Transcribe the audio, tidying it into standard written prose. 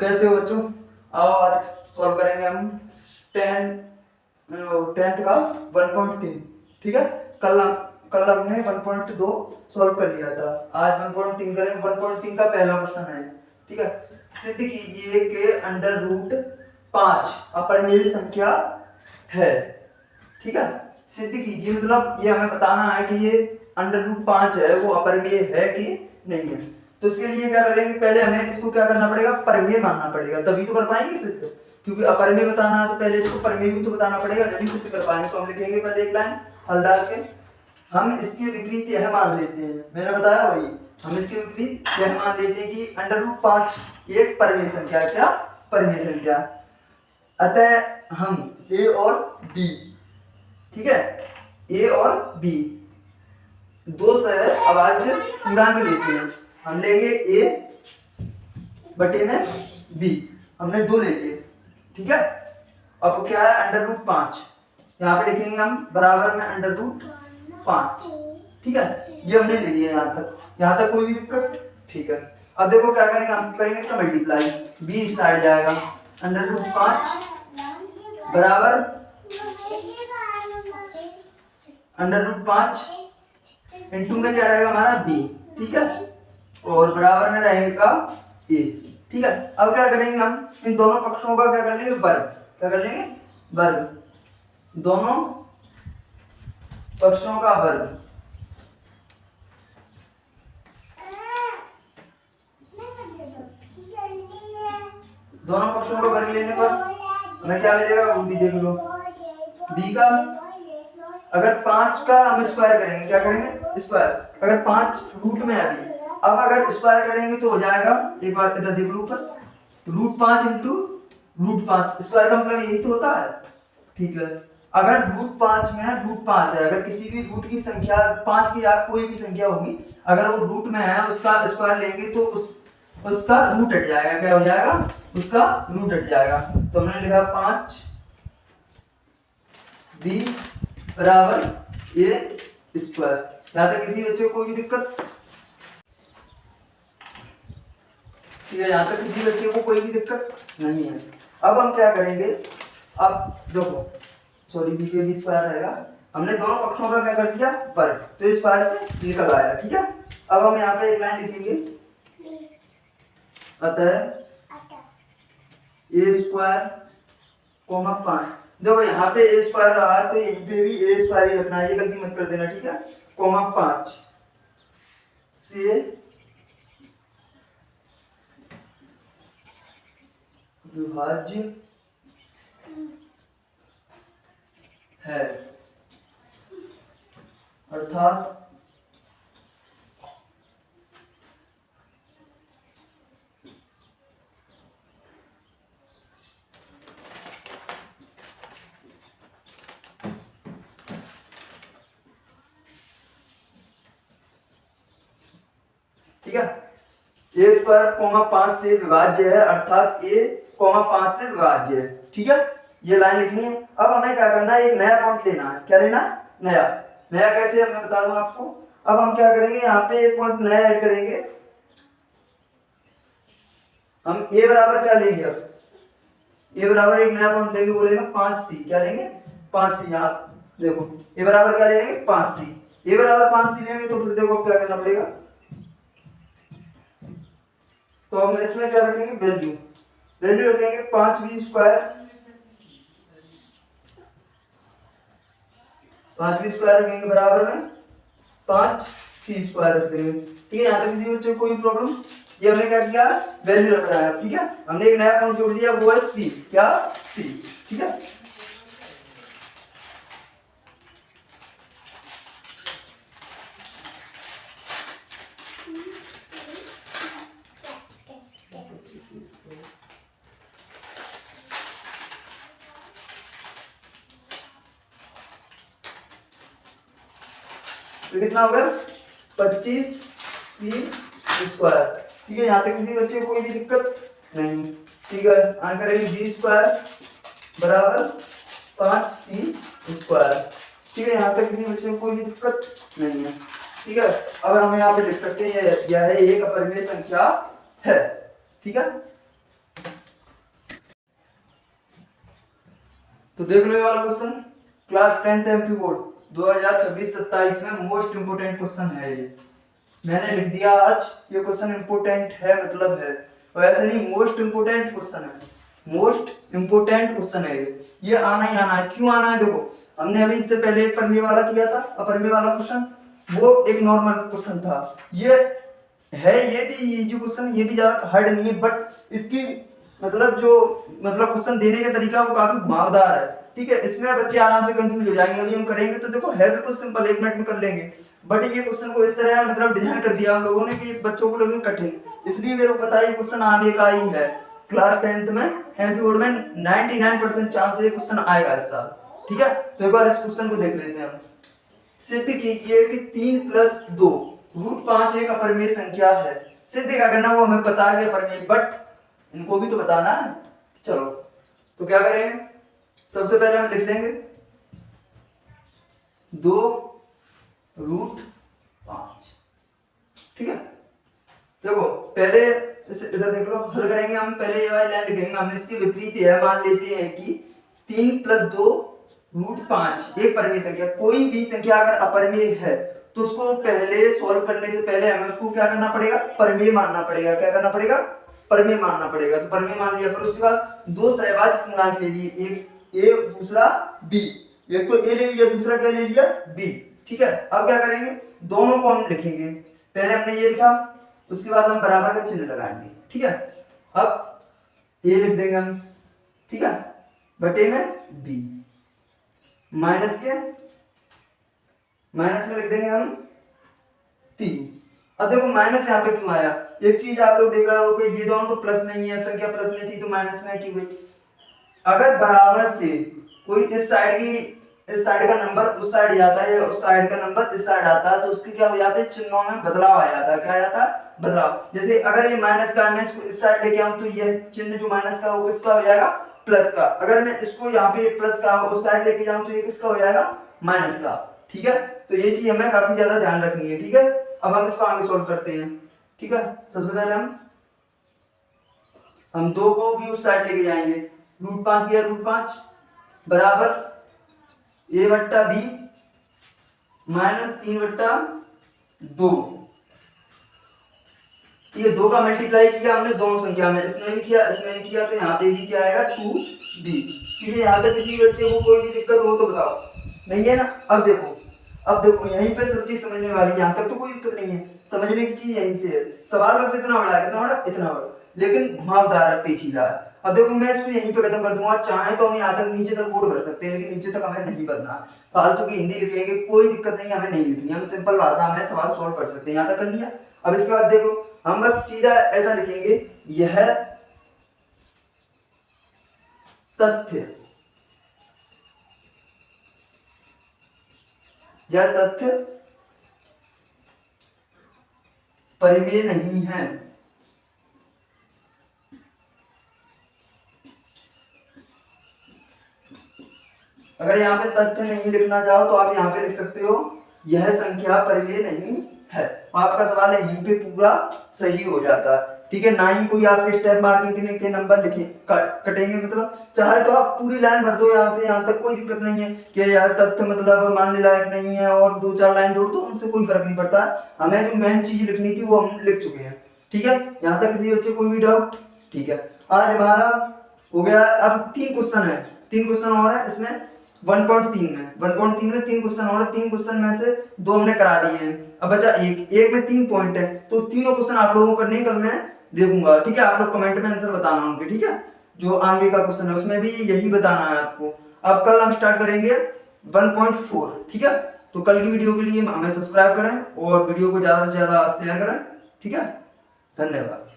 कैसे हो बच्चों? आओ आज सॉल्व करेंगे हम टेंथ का 1.3। ठीक है, कल हमने 1.2 सॉल्व कर लिया था। आज 1.3 करेंगे। 1.3 का पहला क्वेश्चन है। ठीक है, सिद्ध कीजिए कि अंडर रूट 5 अपरिमेय संख्या है। ठीक है, सिद्ध कीजिए मतलब ये हमें बताना है कि ये अंडर रूट 5 है वो अपरिमेय है कि नहीं है। तो इसके लिए क्या करेंगे, पहले हमें इसको क्या करना पड़ेगा, परिमेय मानना पड़ेगा, तभी तो कर पाएंगे सिद्ध। क्योंकि अपरिमेय बताना है तो पहले इसको परिमेय भी तो बताना पड़ेगा, जब सिद्ध कर पाएंगे। तो हम लिखेंगे पहले एक लाइन हल डाल के, हम इसके विपरीत यह मान लेते हैं, मैंने बताया वही, हम इसके विपरीत यह मान लेते हैं कि अंडर रूट 5 एक परिमेय संख्या है। क्या परिमेय संख्या? अतः हम ए और बी, ठीक है, ए और बी दो सह अभाज्य पूर्णांक लेते हैं। हम लेंगे ए बटे में बी, हमने 2 ले लिए। ठीक है, अब क्या है, अंडर रूट 5 यहाँ पे लिखेंगे हम बराबर में अंडर रूट 5। ठीक है, ये हमने ले लिया यहाँ तक कोई भी दिक्कत? ठीक है, अब देखो क्या करेंगे, हम करेंगे इसका मल्टीप्लाई, बी इस साइड जाएगा, अंडर रूट 5 बराबर अंडर रूट 5 इंटू में क्या रहेगा हमारा बी। ठीक है, और बराबर में रहेगा ए। ठीक है, अब क्या करेंगे, हम इन दोनों पक्षों का क्या कर लेंगे, वर्ग। क्या कर लेंगे, वर्ग, दोनों पक्षों का वर्ग। दोनों पक्षों का वर्ग लेने पर हमें क्या मिलेगा वो भी देख लो। बी का अगर 5 का हम स्क्वायर करेंगे, क्या करेंगे, स्क्वायर, अगर 5 रूट में है अभी, अब अगर स्क्वायर करेंगे तो हो जाएगा, एक बार इधर देख लो ऊपर, रूट 5 इंटू रूट 5, स्क्वायर का मतलब यही तो होता है। ठीक है, अगर रूट 5 में रूट 5 है, अगर किसी भी रूट की संख्या 5 की या कोई भी संख्या होगी, अगर वो रूट में है उसका स्क्वायर लेंगे तो उसका रूट हट जाएगा। क्या हो जाएगा, उसका रूट हट जाएगा। तो हमने लिखा 5 बी बराबर ए स्क्वायर। यहाँ तक किसी बच्चे को कोई भी दिक्कत? ठीक है, यहाँ तक किसी बच्चे को कोई भी दिक्कत नहीं है। अब हम क्या करेंगे, अब देखो, सॉरी बी के बी स्क्वायर रहेगा, हमने दोनों पक्षों का क्या कर दिया, वर्ग, तो स्क्वायर से निकल आया। ठीक है, अब हम यहाँ पे एक लाइन लिखेंगे, अतः ए स्क्वायर कोमा 5। देखो यहाँ पे ए स्क्वायर रहा है तो यहीं पे भी ए स्क्वायर ही रखना है, ये गलती मत कर देना। ठीक है, कोमा 5 से विभाज्य है, अर्थात ठीक है, ए स्क्वायर कोमा 5 से विभाज्य है, अर्थात ए कोमा 5 से विभाज्य है। ठीक है, ये लाइन लिखनी है। अब हमें क्या करना है, एक नया पॉइंट लेना है। क्या लेना है, नया। नया कैसे मैं बता दूं आपको। अब हम क्या करेंगे, यहाँ पे एक पॉइंट नया ऐड करेंगे। हम ए बराबर क्या लेंगे, अब ए बराबर एक नया पॉइंट लेंगे, बोलेगा 5c। क्या लेंगे, 5c। यहाँ देखो ए बराबर क्या लेंगे, 5c। ए बराबर 5c लेंगे तो फिर देखो क्या करना पड़ेगा, तो हम इसमें क्या रखेंगे, वैल्यू। वैल्यू रखेंगे 5b स्क्वायर, 5b स्क्वायर रखेंगे बराबर में 5c स्क्वायर रख देंगे। ठीक है, यहाँ तक किसी बच्चे को कोई प्रॉब्लम? ये हमने क्या किया, वैल्यू रख रहा है। ठीक है, हमने एक नया पॉइंट जोड़ दिया, वो है c। क्या, c। ठीक है, तो कितना हो गया, 25c स्क्वायर। ठीक है, यहाँ तक किसी बच्चे को कोई भी दिक्कत नहीं। ठीक है, आंसर करेंगे बी स्क्वायर बराबर 5c स्क्वायर। ठीक है, यहाँ तक किसी बच्चे को कोई भी दिक्कत नहीं है। ठीक है, अब हम यहाँ पे लिख सकते हैं यह एक अपरिमेय संख्या है। ठीक है। तो देख लो ये वाला question, class 10th MP board 2026-27 में मोस्ट इंपोर्टेंट क्वेश्चन है ये। मैंने लिख दिया आज ये क्वेश्चन इंपोर्टेंट है, मतलब है, और ऐसे नहीं मोस्ट इंपोर्टेंट क्वेश्चन है, मोस्ट इंपोर्टेंट क्वेश्चन है ये आना ही आना है। क्यों आना है? देखो हमने अभी इससे पहले एक परमे वाला किया था, अपरमे वाला क्वेश्चन, वो एक नॉर्मल क्वेश्चन था। ये है ये भी इजी क्वेश्चन, ये भी ज्यादा हार्ड नहीं है, बट इसकी मतलब जो मतलब क्वेश्चन देने का तरीका वो काफी घुमावदार है। ठीक है, इसमें बच्चे आराम से कंफ्यूज हो जाएंगे। अभी हम करेंगे तो देखो है बिल्कुल सिंपल, 1 मिनट में कर लेंगे, बट ये क्वेश्चन को इस तरह मतलब डिजाइन कर दिया हम लोगों ने कि बच्चों को लगे कठिन, इसलिए मेरे को पता है ये क्वेश्चन आने का ही है। क्लास 10th में एमपी बोर्ड में 99% चांस है ये क्वेश्चन आएगा इस साल। ठीक है, तो एक बार इस क्वेश्चन को देख लेते हैं हम। सिद्ध कीजिए कि 3 + 2 √5 एक अपरिमेय संख्या है। सिद्ध क्या करना वो हमें पता है अपरिमेय, बट इनको भी तो बताना है। चलो तो क्या करेंगे, सबसे पहले हम लिख लेंगे 2 √5। ठीक है, देखो पहले इधर देख लो, हल करेंगे हम। पहले ये वाली लाइन लिखेंगे, हमने इसकी विपरीत है, मान लेते हैं कि 3 + 2 √5 एक परिमेय संख्या। कोई भी संख्या अगर अपरिमेय है तो उसको पहले सॉल्व करने से पहले हमें उसको क्या करना पड़ेगा, परिमेय मानना पड़ेगा। क्या करना पड़ेगा? परिमेय मानना पड़ेगा। तो परिमेय मान लिया, फिर उसके बाद दो सहभाज्य पूर्णांक ले लिए, एक ए दूसरा बी। एक तो ए ले लिया, दूसरा क्या ले लिया, बी। ठीक है, अब क्या करेंगे, दोनों को हम लिखेंगे। पहले हमने ये लिखा, उसके बाद हम बराबर का चिन्ह लगाएंगे। ठीक है, अब ए लिख देंगे हम, ठीक है, बटे में बी, माइनस के माइनस में लिख देंगे हम 3। अब देखो माइनस यहाँ पे क्यों आया, एक चीज आप लोग देख रहे हो कि ये दोनों तो प्लस में ही है, संख्या प्लस में थी तो माइनस में क्यों हुई। अगर बराबर से कोई इस साइड का नंबर उस साइड जाता है या उस साइड का नंबर इस साइड आता है तो उसके क्या हो जाता है, चिन्हों में बदलाव आ जाता है। क्या आ जाता है? बदलाव। जैसे अगर ये माइनस का है, इसको इस साइड लेके आऊं तो यह चिन्ह जो माइनस का वो किसका हो जाएगा, प्लस का। अगर मैं इसको यहाँ पे प्लस का उस साइड लेके जाऊं तो ये किसका हो जाएगा, माइनस का। ठीक है, तो ये चीज हमें काफी ज्यादा ध्यान रखनी है। ठीक है, अब हम इसको आगे सोल्व करते हैं। ठीक है, सबसे पहले हम 2 को भी उस साइड लेके जाएंगे, √5 किया, √5 बराबर a बट्टा b माइनस 3/2। ये 2 का मल्टीप्लाई किया हमने दोनों संख्या में, इसमें भी किया इसमें भी किया, तो यहाँ पे भी क्या आएगा 2b। ठीक है, यहाँ तक किसी बच्चे को कोई भी दिक्कत हो तो बताओ, नहीं है ना। अब देखो यहीं पे सब चीज समझने वाली है, यहाँ तक तो कोई दिक्कत नहीं है, समझने की चीज यहीं से है। सवाल बस इतना बड़ा है, कितना बड़ा, इतना बड़ा, लेकिन घुमावदार है, पेचीदा है। अब देखो मैं इसको यहीं पे खत्म कर दूंगा, चाहे तो हम यहाँ तक नीचे तक बोर्ड भर सकते हैं, लेकिन नीचे तक हमें नहीं भरना। फालतू की हिंदी लिखेंगे कोई दिक्कत नहीं, हमें नहीं लिखनी, हम सिंपल भाषा में सवाल सॉल्व कर सकते हैं। यहाँ तक कर लिया। अब इसके बाद देखो हम बस सीधा ऐसा लिखेंगे, यह तथ्य परिमेय नहीं है। अगर यहाँ पे तथ्य नहीं लिखना चाहो तो आप यहाँ पे लिख सकते हो, यह संख्या परिमेय नहीं है। आपका सवाल है यहीं पे पूरा सही हो जाता है। ठीक है, ना ही कोई आपके स्टेप मार्किंग के नंबर लिखे कटेंगे। मतलब चाहे तो आप पूरी लाइन भर दो यहाँ से यहाँ तक, कोई दिक्कत नहीं है कि यह तथ्य मतलब मानने लायक नहीं है, और 2-4 लाइन जोड़ दो, उनसे कोई फर्क नहीं पड़ता। हमें जो मेन चीज लिखनी थी वो हम लिख चुके हैं। ठीक है, यहाँ तक किसी बच्चे कोई भी डाउट? ठीक है, आज हमारा हो गया। अब 3 क्वेश्चन है, 3 क्वेश्चन और है इसमें 1.3 में 3 क्वेश्चन और, 3 क्वेश्चन में से 2 हमने करा दिए हैं। अब बचा एक में 3 पॉइंट है, तो तीनों क्वेश्चन आप लोगों को करने कल मैं देखूंगा। ठीक है, आप लोग कमेंट में आंसर बताना उनके। ठीक है, जो आगे का क्वेश्चन है उसमें भी यही बताना है आपको। अब कल हम स्टार्ट करेंगे 1.4। ठीक है, तो कल की वीडियो के लिए हमें सब्सक्राइब करें और वीडियो को ज्यादा से ज्यादा शेयर करें। ठीक है, धन्यवाद।